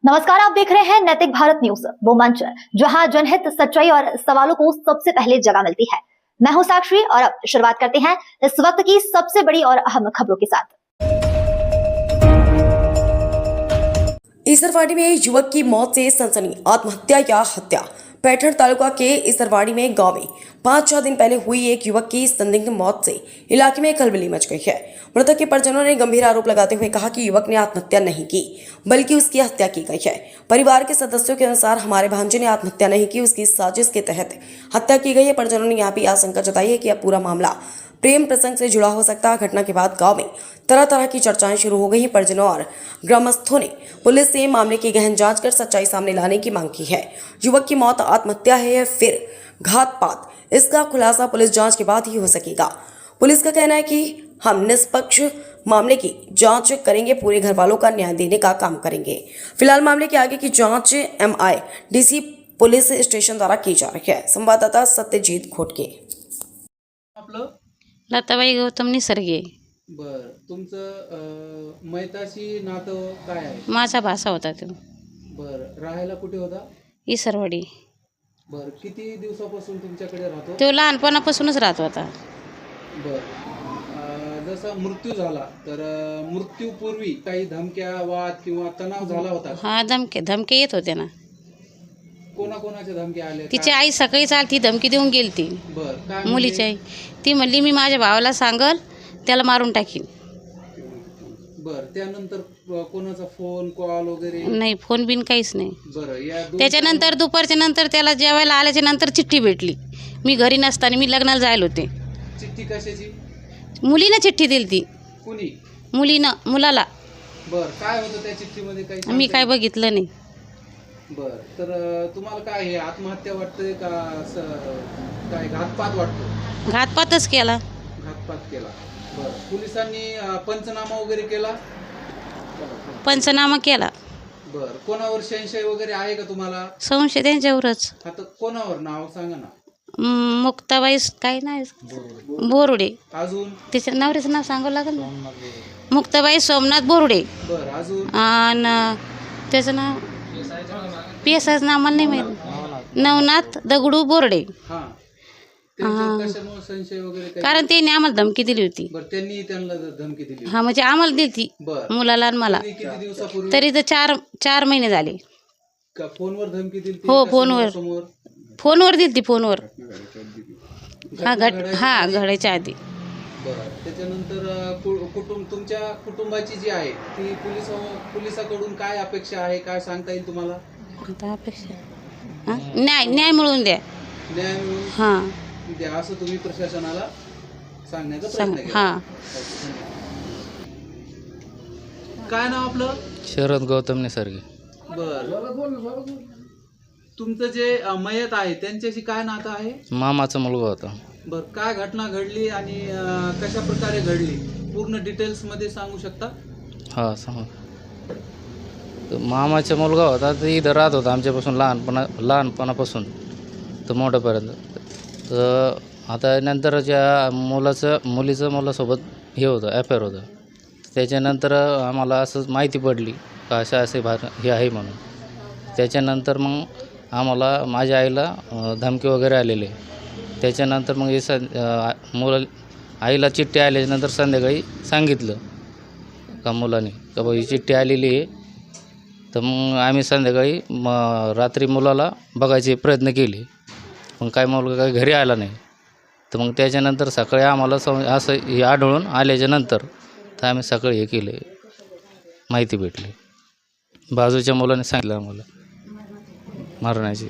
नमस्कार, आप देख रहे हैं नैतिक भारत न्यूज, वो मंच जहां जनहित, सच्चाई और सवालों को सबसे पहले जगह मिलती है। मैं हूं साक्षी और अब शुरुआत करते हैं इस वक्त की सबसे बड़ी और अहम खबरों के साथ। ईसरवाड़ी में युवक की मौत से सनसनी, आत्महत्या या हत्या। पैठण तालुका के ईसरवाड़ी में गांव में 5-6 दिन पहले हुई एक युवक की संदिग्ध मौत से इलाके में खलबली मच गई है। मृतक के परिजनों ने गंभीर आरोप लगाते हुए कहा कि युवक ने आत्महत्या नहीं की बल्कि उसकी हत्या की गई है। परिवार के सदस्यों के अनुसार हमारे भांजे ने आत्महत्या नहीं की, उसकी साजिश के तहत हत्या की गई है। परिजनों ने यहाँ भी आशंका जताई है कि अब पूरा मामला प्रेम प्रसंग से जुड़ा हो सकता है। घटना के बाद गांव में तरह तरह की चर्चाएं शुरू हो गई हैं। परिजनों और ग्रामस्थों ने पुलिस से मामले की गहन जांच कर सच्चाई सामने लाने की मांग की है। युवक की मौत आत्महत्या है या फिर घातपात, इसका खुलासा पुलिस जांच के बाद ही हो सकेगा। पुलिस का कहना है कि हम निष्पक्ष मामले की जांच करेंगे, पूरे घर वालों का न्याय देने का काम करेंगे। फिलहाल मामले के आगे की जांच MIDC पुलिस स्टेशन द्वारा की जा रही है। संवाददाता सत्यजीत घोटके। आपलं लताबाई गौतम निसर्गे. बर तुमचं मैताशी नातं काय आहे? माझा भासा होता तो. बर राहायला कुठे होता? इसरवाडी. बर किती दिवसापासून तुमच्याकडे राहतो? तो लहानपणापासूनच राहत होता. बर जसा मृत्यू झाला तर मृत्यूपूर्वी काही धमक्या, वाद किंवा तणाव झाला होता? हा, धमके येत होते ना. कोणाकोणाच्या धमक्या आल्या? तिची आई सकाळी चालती धमकी देऊन गेली ती. बर काय मुलीची आई ती म्हणली मी माझ्या भावाला सांगल, त्याला मारून टाकीन. बर त्यानंतर कोणाचा फोन कॉल वगैरे? नाही, फोन बिन काहीच नाही. बर या त्याच्यानंतर दुपारच्या नंतर त्याला जेवायला आल्याच्या नंतर चिठ्ठी भेटली. मी घरी नसताना, मी लग्नाला जायला होते. चिठ्ठी कशाची? मुलीनं चिठ्ठी दिली ती. कुणी? मुलाला. बर काय होतं त्या चिठ्ठीमध्ये? काही मी काय बघितलं नाही. बर तर तुम्हाला काय हे आत्महत्या वाटते का काय घातपात वाटतो? घातपातच केला. घातपात केला. बर पोलिसांनी पंचनामा वगैरे केला? पंचनामा केला. बर कोणावर संशय वगैरे आहे का तुम्हाला? संशय त्यांच्यावरच. आता कोणावर नाव सांगा ना. मुक्ताबाई काय नाही, बोरुडे. अजून? तिच्या नवऱ्याचं नाव सांगावं लागेल ना. मुक्ताबाई सोमनाथ बोरुडे. बर अजून? आणि त्याचं नाव PSIचं नाव मला नाही माहीत. नवनाथ दगडू बोर्डे. हा त्यांच्यावर कशामुळे संशय वगैरे काही? कारण त्यांनी आम्हाला धमकी दिली होती. बर त्यांनी त्यांना धमकी दिली? हा, म्हणजे आम्हाला दिली ती, बर मुलाला आणि मला. किती दिवसापूर्वी? तरी तर चार महिने झाले. का फोनवर धमकी दिली? हो, फोनवर. फोनवर दिली ती, फोनवर. हा, घडायच्या आधी. बरं त्याच्यानंतर तुमच्या कुटुंबाची जी आहे ती पोलिसाकडून काय अपेक्षा आहे, काय सांगता येईल तुम्हाला? आता अपेक्षा न्याय मिळवून द्या. न्याय मिळवून हां द्या असं तुम्ही प्रशासनाला सांगण्याचा प्रयत्न केला. हां. काय नाव आपलं? शरद गौतम निसर्गे. बर तुमचं जे मयत आहे त्यांच्याशी काय नातं आहे? मामाचा मुलगा होता. बर काय घटना घडली आणि कशा प्रकारे घडली, पूर्ण डिटेल्स मध्ये सांगू शकता? हा सांग. मामाचा मुलगा होता, तर इथं राहत होता आमच्यापासून लहानपणापासून तर मोठ्यापर्यंत. तर आता नंतरच्या मुलीचं मुलासोबत हे होतं, अफेअर होतं. त्याच्यानंतर आम्हाला असं माहिती पडली का असे हे आहे म्हणून. त्याच्यानंतर मग आम्हाला, माझ्या आईला धमकी वगैरे आलेले. त्याच्यानंतर मग आईला चिठ्ठी आल्याच्यानंतर संध्याकाळी सांगितलं का मुलाने का बाबा ही चिठ्ठी आलेली आहे. तर मग आम्ही संध्याकाळी रात्री मुलाला बघायचे प्रयत्न केले, पण काय मुलगा काही घरी आला नाही. तर मग त्याच्यानंतर सकाळी आम्हाला असं हे आढळून आल्याच्यानंतर तर आम्ही सकाळी हे केले, माहिती भेटली. बाजूच्या मुलाने सांगितलं आम्हाला मारण्याची.